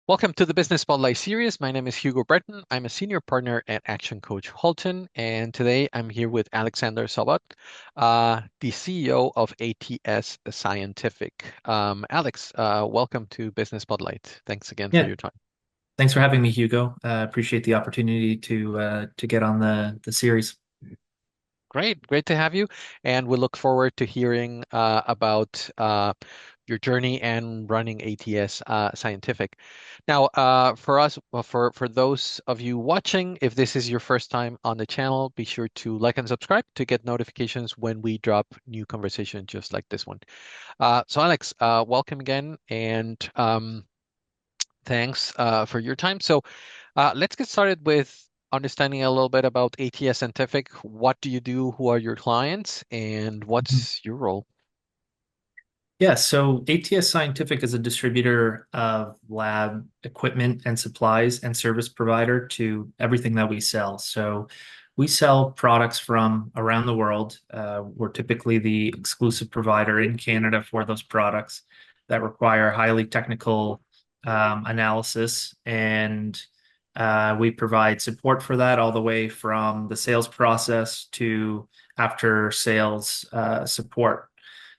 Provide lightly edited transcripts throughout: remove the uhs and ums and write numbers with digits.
Welcome to the Business Spotlight series. My name is Hugo Breton. I'm a senior partner at Action Coach Halton, and today I'm here with Aleksandar Sobot, the CEO of ATS Scientific. Alex, welcome to Business Spotlight. Thanks again for Yeah, your time. thanks for having me, Hugo. Appreciate the opportunity to get on the series. Great to have you, and we look forward to hearing about your journey and running ATS Scientific. Now, for us, well, for those of you watching, if this is your first time on the channel, be sure to like and subscribe to get notifications when we drop new conversation just like this one. So, Alex, welcome again, and thanks for your time. So, let's get started with understanding a little bit about ATS Scientific. What do you do? Who are your clients? And Mhm. what's your role? Yeah, so ATS Scientific is a distributor of lab equipment and supplies and service provider to everything that we sell. So we sell products from around the world. We're typically the exclusive provider in Canada for those products that require highly technical analysis. And we provide support for that all the way from the sales process to after sales support.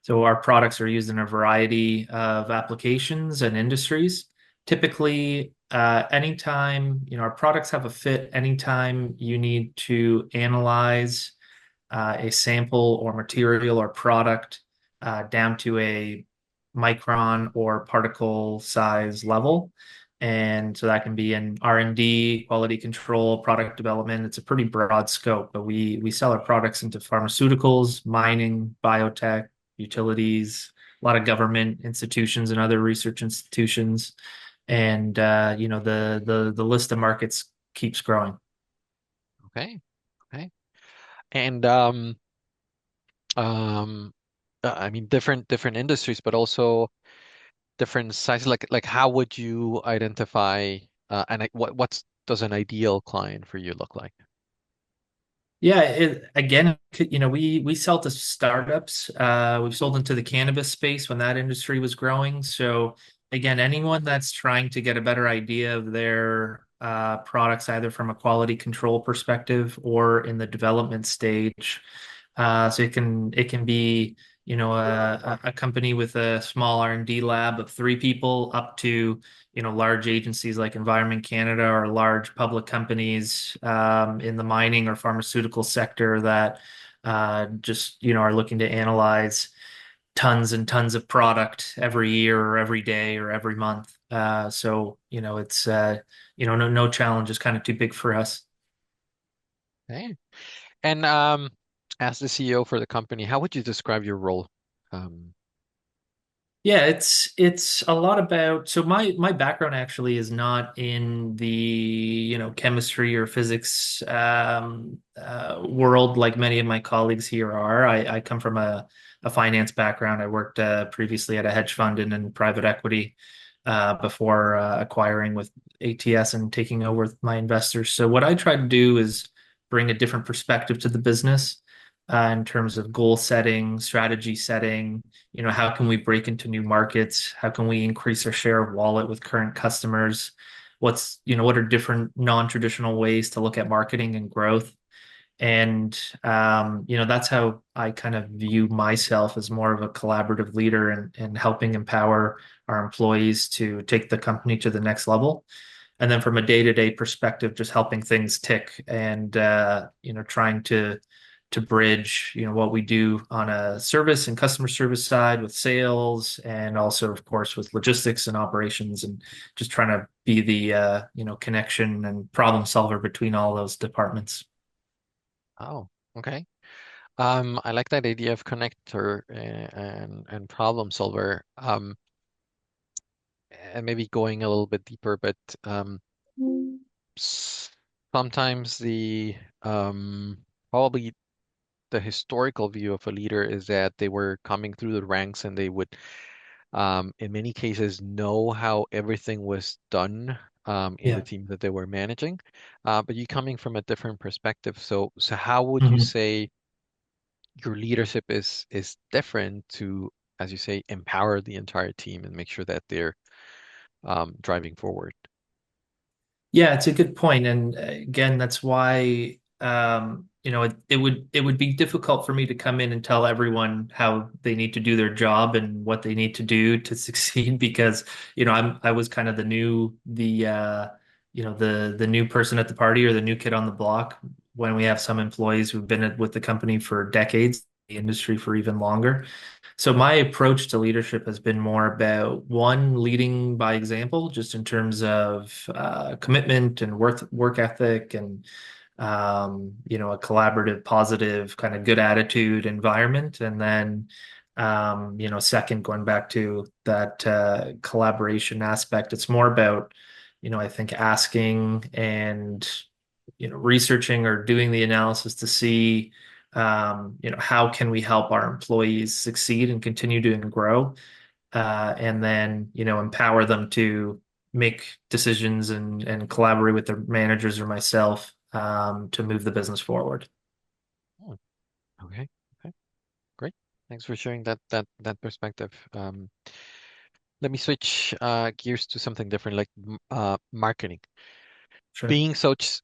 So our products are used in a variety of applications and industries. Typically, anytime, our products have a fit anytime you need to analyze a sample or material or product down to a micron or particle size level. And so that can be in R&D, quality control, product development. It's a pretty broad scope, but we sell our products into pharmaceuticals, mining, biotech, utilities, a lot of government institutions and other research institutions. And the list of markets keeps growing. Okay, okay. And um, I mean, different industries, but also different sizes. Like, how would you identify what's does an ideal client for you look like? Yeah, again, we sell to startups. We've sold into the cannabis space when that industry was growing. So again, anyone that's trying to get a better idea of their products, either from a quality control perspective or in the development stage. So it can be, a company with a small R&D lab of 3 people up to large agencies like Environment Canada or large public companies in the mining or pharmaceutical sector that just are looking to analyze tons and tons of product every year or every day or every month. So it's no challenge is kind of too big for us. Okay. And as the CEO for the company, how would you describe your role? Um, Yeah, it's a lot about, so my background actually is not in the chemistry or physics world like many of my colleagues here are. I come from a finance background. I worked previously at a hedge fund and in private equity before acquiring with ATS and taking over with my investors. So what I try to do is bring a different perspective to the business in terms of goal setting, strategy setting. How can we break into new markets? How can we increase our share of wallet with current customers? What are different non-traditional ways to look at marketing and growth? And that's how I kind of view myself as more of a collaborative leader and helping empower our employees to take the company to the next level. And then from a day-to-day perspective, just helping things tick and trying to bridge, what we do on a service and customer service side with sales and also, of course, with logistics and operations and just trying to be the, connection and problem solver between all those departments. oh, okay. I like that idea of connector and problem solver. And maybe going a little bit deeper, but um, s- sometimes the probably the historical view of a leader is that they were coming through the ranks and they would, in many cases, know how everything was done in the Yeah. team that they were managing. But you coming from a different perspective, so how would you Mhm. say your leadership is different to, as you say, empower the entire team and make sure that they're driving forward? Yeah, it's a good point. And again, that's why it would be difficult for me to come in and tell everyone how they need to do their job and what they need to do to succeed because, I was kind of the new person at the party or the new kid on the block when we have some employees who've been with the company for decades, the industry for even longer. So my approach to leadership has been more about one, leading by example, just in terms of commitment and work ethic and a collaborative, positive, kind of good attitude environment. And then second, going back to that collaboration aspect, it's more about, I think asking and researching or doing the analysis to see how can we help our employees succeed and continue to grow, and then, empower them to make decisions and collaborate with their managers or myself to move the business forward. Hmm, okay. Okay. Great. Thanks for sharing that perspective. Let me switch gears to something different, like marketing. Sure. Being such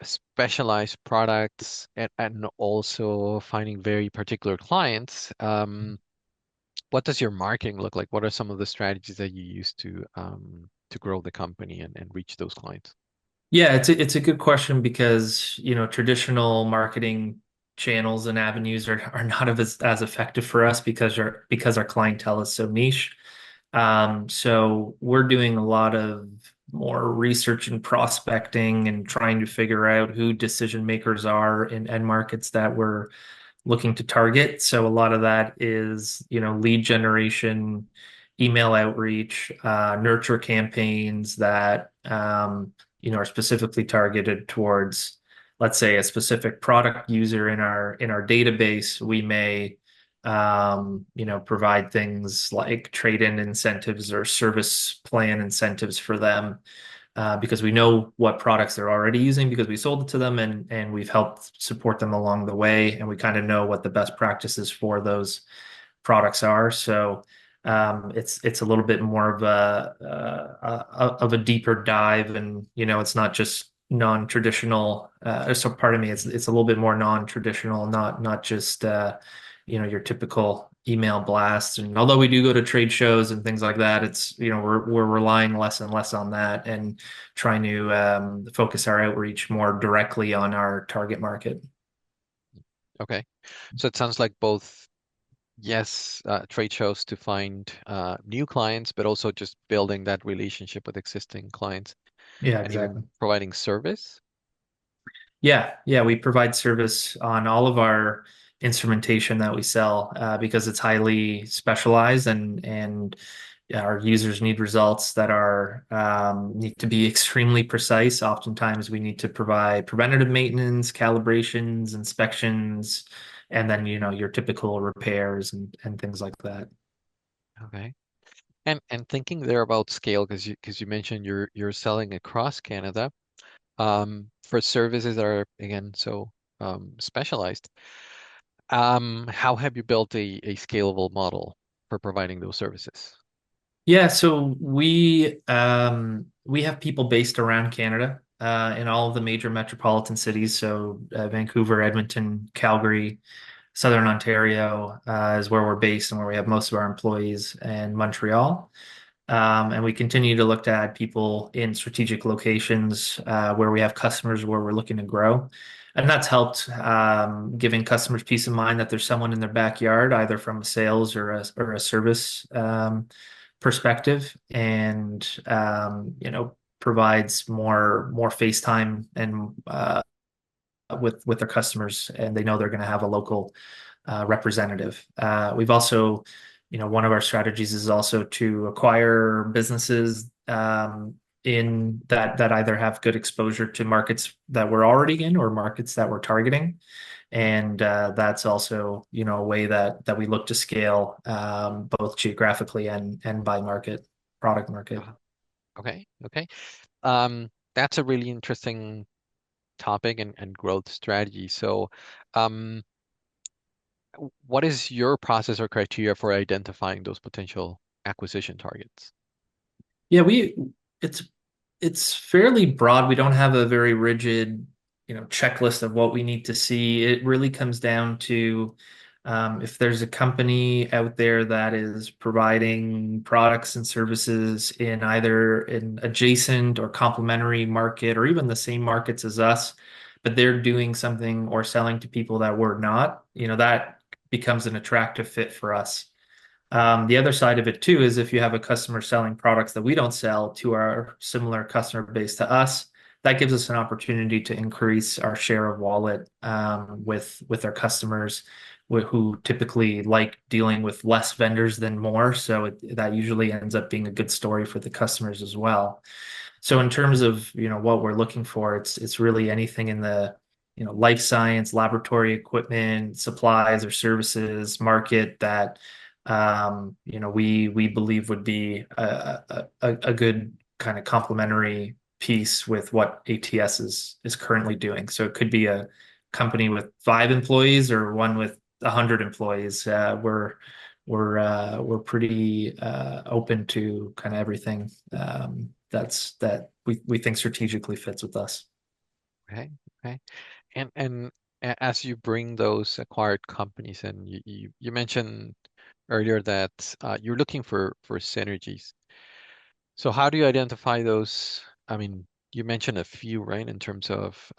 specialized products and also finding very particular clients, what does your marketing look like? What are some of the strategies that you use to grow the company and reach those clients? Yeah, it's a good question because, traditional marketing channels and avenues are not as effective for us because our clientele is so niche. So we're doing a lot of more research and prospecting and trying to figure out who decision makers are in end markets that we're looking to target. So a lot of that is, lead generation, email outreach, nurture campaigns that, are specifically targeted towards, let's say, a specific product user in our database. We may, provide things like trade-in incentives or service plan incentives for them because we know what products they're already using because we sold it to them and we've helped support them along the way, and we kind of know what the best practices for those products are. So it's a little bit more of a deeper dive, and it's not just non-traditional. So pardon me, it's a little bit more non-traditional, not just your typical email blasts. And although we do go to trade shows and things like that, it's we're relying less and less on that and trying to focus our outreach more directly on our target market. Okay. So it sounds like both, yes, trade shows to find new clients, but also just building that relationship with existing clients Yeah, and even exactly. providing service. Yeah, we provide service on all of our instrumentation that we sell because it's highly specialized, and yeah, our users need results that are need to be extremely precise. Oftentimes, we need to provide preventative maintenance, calibrations, inspections, and then your typical repairs and things like that. Okay. And thinking there about scale, because you mentioned you're selling across Canada, for services that are again so specialized. How have you built a scalable model for providing those services? Yeah, so we have people based around Canada, in all of the major metropolitan cities. So Vancouver, Edmonton, Calgary, Southern Ontario is where we're based and where we have most of our employees, and Montreal. And we continue to look to add people in strategic locations where we have customers where we're looking to grow. And that's helped giving customers peace of mind that there's someone in their backyard, either from a sales or a service perspective, and provides more face time and with their customers, and they know they're going to have a local representative. We've also, one of our strategies is also to acquire businesses in that either have good exposure to markets that we're already in or markets that we're targeting. And that's also, a way that we look to scale both geographically and by product market. Uh, Okay, okay. That's a really interesting topic and growth strategy. So, um, what is your process or criteria for identifying those potential acquisition targets? Yeah, it's it's fairly broad. We don't have a very rigid, checklist of what we need to see. It really comes down to if there's a company out there that is providing products and services in either an adjacent or complementary market or even the same markets as us, but they're doing something or selling to people that we're not, that becomes an attractive fit for us. The other side of it too is if you have a customer selling products that we don't sell to our similar customer base to us, that gives us an opportunity to increase our share of wallet with our customers who typically like dealing with less vendors than more. So that usually ends up being a good story for the customers as well. So in terms of, what we're looking for, it's really anything in the, life science, laboratory equipment, supplies or services market that we believe would be a good kind of complementary piece with what ATS is currently doing. So it could be a company with 5 employees or one with 100 employees. We're pretty open to kind of everything that we think strategically fits with us. Okay, okay. As you bring those acquired companies in, you mentioned earlier that you're looking for synergies. So how do you identify those? I mean, you mentioned a few, right, in terms of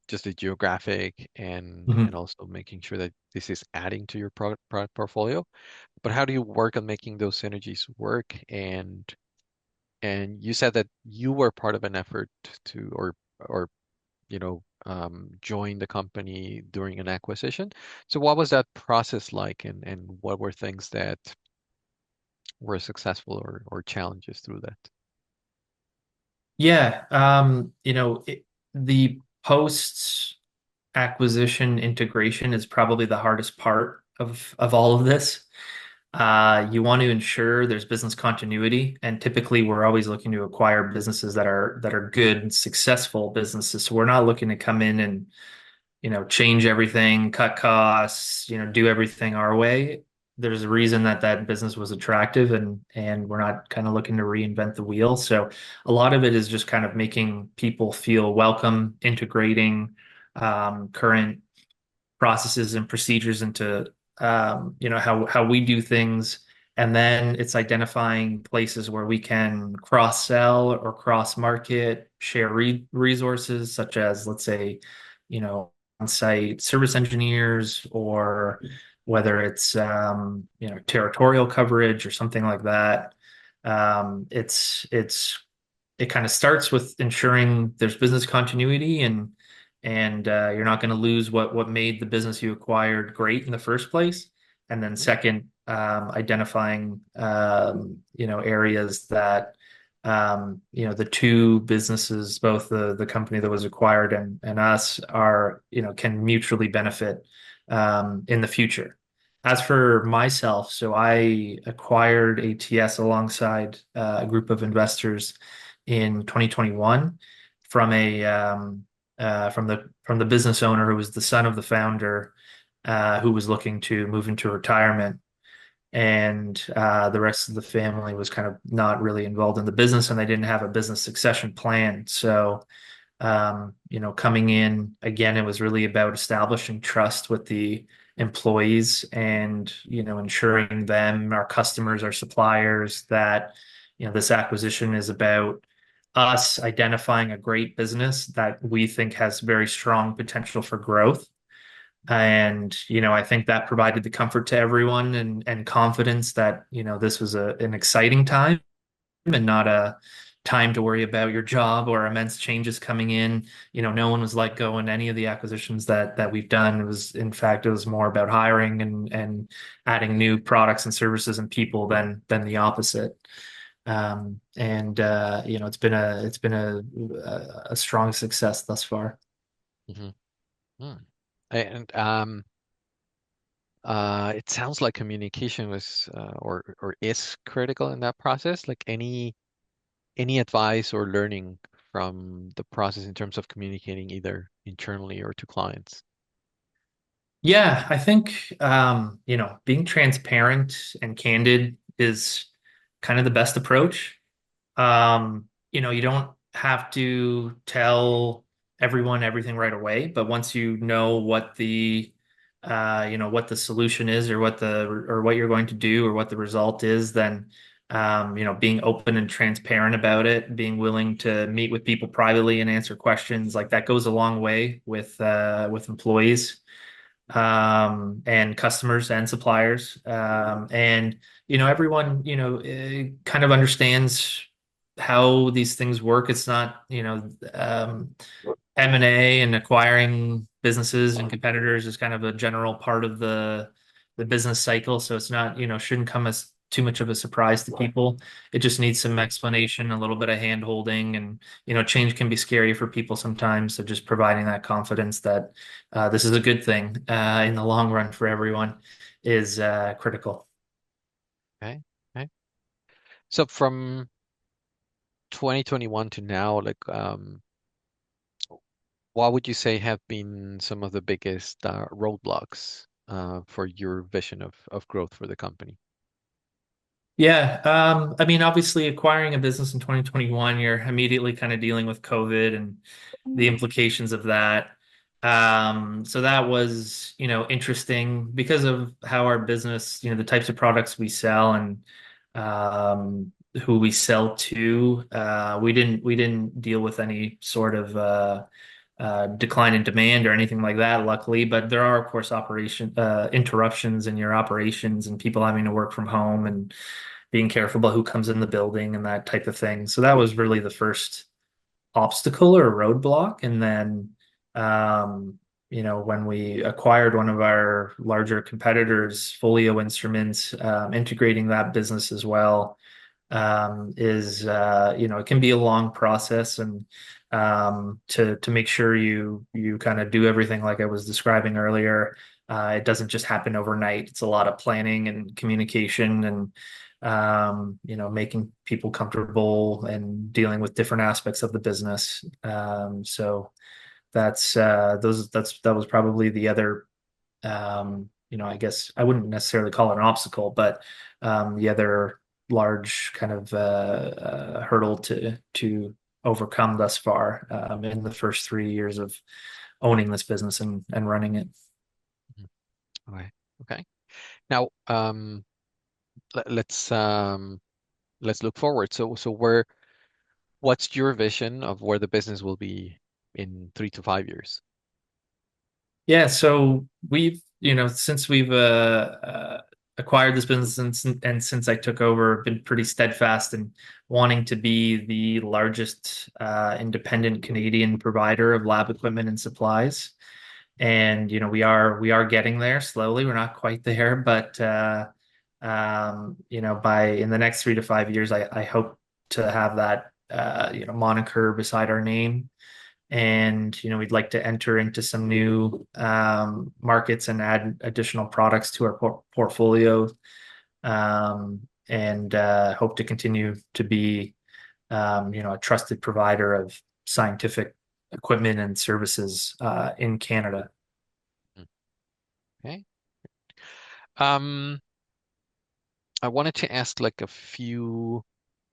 just the geographic and Mhm. also making sure that this is adding to your product portfolio. But how do you work on making those synergies work? And you said that you were part of an effort to or join the company during an acquisition. So what was that process like, and what were things that were successful or challenges through that? Yeah, the post acquisition integration is probably the hardest part of all of this. You want to ensure there's business continuity, and typically we're always looking to acquire businesses that are good, successful businesses. So we're not looking to come in and change everything, cut costs, do everything our way. There's a reason that that business was attractive, and we're not kind of looking to reinvent the wheel. So a lot of it is just kind of making people feel welcome, integrating current processes and procedures into how we do things. And then it's identifying places where we can cross sell or cross market, share resources, such as, let's say, on-site service engineers, or whether it's territorial coverage or something like that. It kind of starts with ensuring there's business continuity, and you're not going to lose what made the business you acquired great in the first place. And then Mhm. second, identifying areas that the two businesses, both the company that was acquired and us, are can mutually benefit in the future. As for myself, so I acquired ATS alongside a group of investors in 2021 from a from the business owner who was the son of the founder, who was looking to move into retirement. And the rest of the family was kind of not really involved in the business, and they didn't have a business succession plan. So coming in again, it was really about establishing trust with the employees and, ensuring them, our customers, our suppliers, that, this acquisition is about us identifying a great business that we think has very strong potential for growth. And, I think that provided the comfort to everyone and confidence that, this was an exciting time and not a time to worry about your job or immense changes coming in. No one was let go in any of the acquisitions that we've done. It was, in fact, it was more about hiring and adding new products and services and people than the opposite. And it's been a strong success thus far. Mhm. Mm. And it sounds like communication was or is critical in that process. Like any advice or learning from the process in terms of communicating either internally or to clients. Yeah, I think being transparent and candid is kind of the best approach. You don't have to tell everyone everything right away, but once you know what what the solution is or what you're going to do or what the result is, then being open and transparent about it, being willing to meet with people privately and answer questions, like that goes a long way with employees and customers and suppliers. And everyone, kind of understands how these things work. It's not, M&A and acquiring businesses and competitors is kind of a general part of the business cycle. So it's not, shouldn't come as too much of a surprise to people. It just needs some explanation, a little bit of hand holding, and change can be scary for people sometimes. So just providing that confidence that this is a good thing in the long run for everyone is critical. Okay. Okay. So from 2021 to now, what would you say have been some of the biggest roadblocks for your vision of growth for the company? Yeah, I mean, obviously, acquiring a business in 2021, you're immediately kind of dealing with COVID and the implications of that. So that was, interesting because of how our business, the types of products we sell and who we sell to. We didn't deal with any sort of decline in demand or anything like that, luckily. But there are, of course, operation interruptions in your operations and people having to work from home and being careful about who comes in the building and that type of thing. So that was really the first obstacle or roadblock. And then, when we acquired one of our larger competitors, Folio Instruments, integrating that business as well, is it can be a long process and to make sure you kind of do everything like I was describing earlier. It doesn't just happen overnight. It's a lot of planning and communication and making people comfortable and dealing with different aspects of the business. So that was probably the other I guess I wouldn't necessarily call it an obstacle, but the other large kind of hurdle to overcome thus far in the first 3 years of owning this business and running it. Mhm. Okay. Okay. Now, let, let's um, let's look forward. What's your vision of where the business will be in 3 to 5 years? Yeah, so since we've acquired this business and since I took over, been pretty steadfast in wanting to be the largest independent Canadian provider of lab equipment and supplies. And we are getting there slowly. We're not quite there, but by in the next 3 to 5 years, I hope to have that moniker beside our name. And we'd like to enter into some new markets and add additional products to our portfolio, and hope to continue to be a trusted provider of scientific equipment and services in Canada. Mm. Okay. Um, I wanted to ask like a few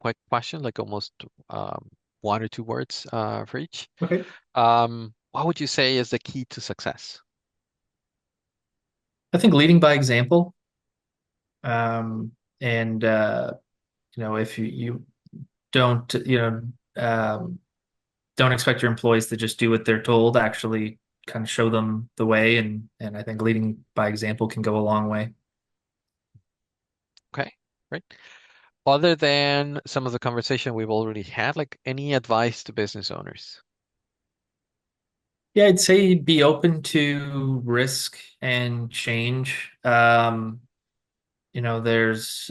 quick questions, like almost um, 1 or 2 words for each. Okay. What would you say is the key to success? I think leading by example, um, and if you don't, don't expect your employees to just do what they're told, actually kind of show them the way, and I think leading by example can go a long way. Okay, great. Other than some of the conversation we've already had, like any advice to business owners? Yeah, I'd say be open to risk and change. There's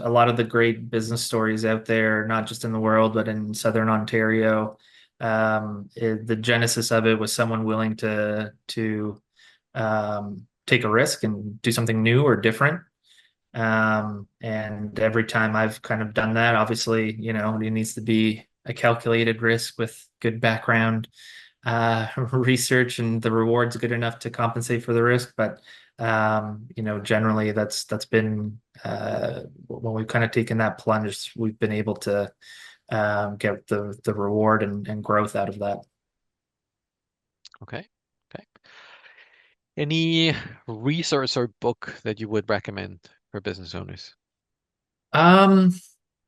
a lot of the great business stories out there, not just in the world, but in Southern Ontario. The genesis of it was someone willing to take a risk and do something new or different. And every time I've kind of done that, obviously, it needs to be a calculated risk with good background research, and the reward's good enough to compensate for the risk. But generally that's been when we've kind of taken that plunge, we've been able to get the reward and growth out of that. Okay. Okay. Any resource or book that you would recommend for business owners? Um,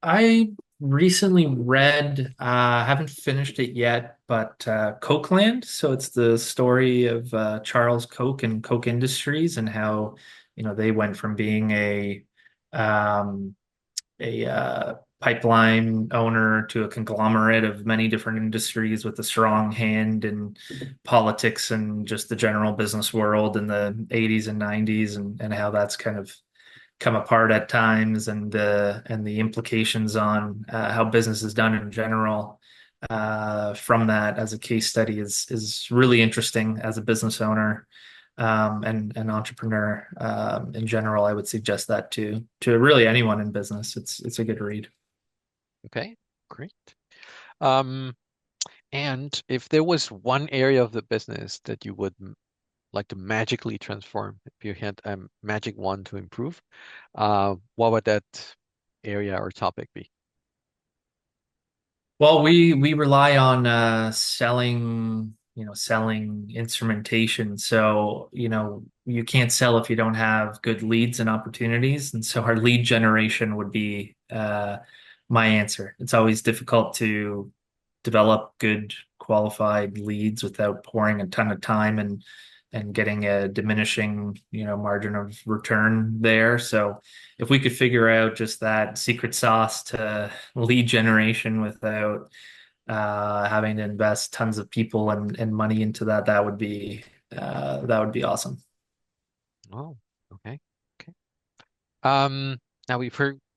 I recently read, haven't finished it yet, but Cokeland. So it's the story of Charles Koch and Koch Industries and how, they went from being um, a pipeline owner to a conglomerate of many different industries with a strong hand in politics and just the general business world in the 80s and 90s and how that's kind of come apart at times and the implications on how business is done in general from that as a case study is really interesting as a business owner and an entrepreneur in general. I would suggest that to really anyone in business. It's a good read. Okay. Great. Um, and if there was one area of the business that you would like to magically transform, if you had a magic wand to improve, what would that area or topic be? Well, we rely on selling instrumentation. So, you can't sell if you don't have good leads and opportunities. And so our lead generation would be my answer. It's always difficult to develop good qualified leads without pouring a ton of time and getting a diminishing, margin of return there. So if we could figure out just that secret sauce to lead generation without having to invest tons of people and money into that, that would be awesome. Oh, okay. Okay. Um, Now we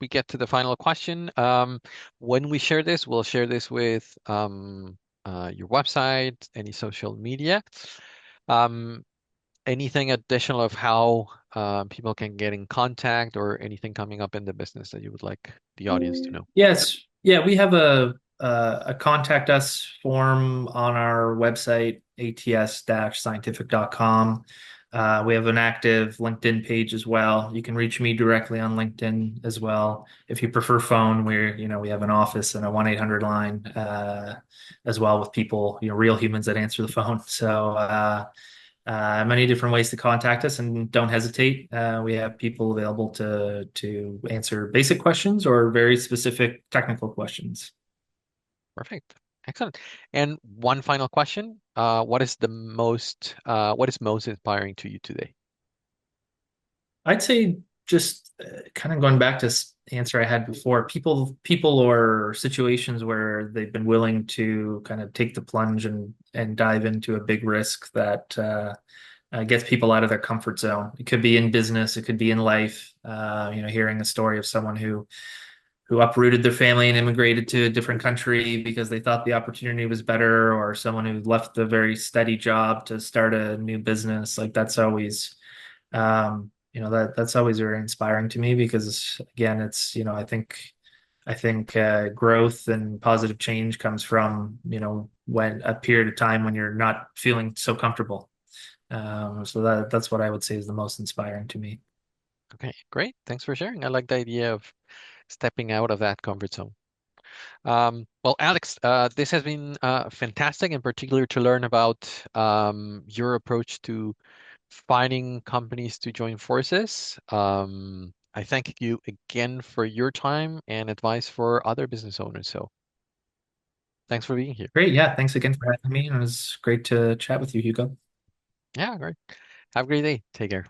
get to the final question. When we share this, we'll share this with your website, any social media. Um, Anything additional of how people can get in contact or anything coming up in the business that you would like the audience to know? Yes. Yeah, we have a contact us form on our website, ats-scientific.com. We have an active LinkedIn page as well. You can reach me directly on LinkedIn as well. If you prefer phone, we have an office and a 1-800 line as well with people, real humans that answer the phone. So many different ways to contact us, and don't hesitate. We have people available to answer basic questions or very specific technical questions. Perfect. Excellent. And one final question. What is most inspiring to you today? I'd say just kind of going back to answer I had before, people or situations where they've been willing to kind of take the plunge and dive into a big risk that gets people out of their comfort zone. It could be in business, it could be in life. Hearing a story of someone who uprooted their family and immigrated to a different country because they thought the opportunity was better, or someone who left a very steady job to start a new business. Like that's always very inspiring to me because again, it's, I think growth and positive change comes from, when a period of time when you're not feeling so comfortable. So that's what I would say is the most inspiring to me. Okay, great. Thanks for sharing. I like the idea of stepping out of that comfort zone. Well, Alex, this has been fantastic, in particular to learn about your approach to finding companies to join forces. I thank you again for your time and advice for other business owners. So thanks for being here. Great. Yeah. Thanks again for having me. It was great to chat with you, Hugo. Yeah, great. Have a great day. Take care.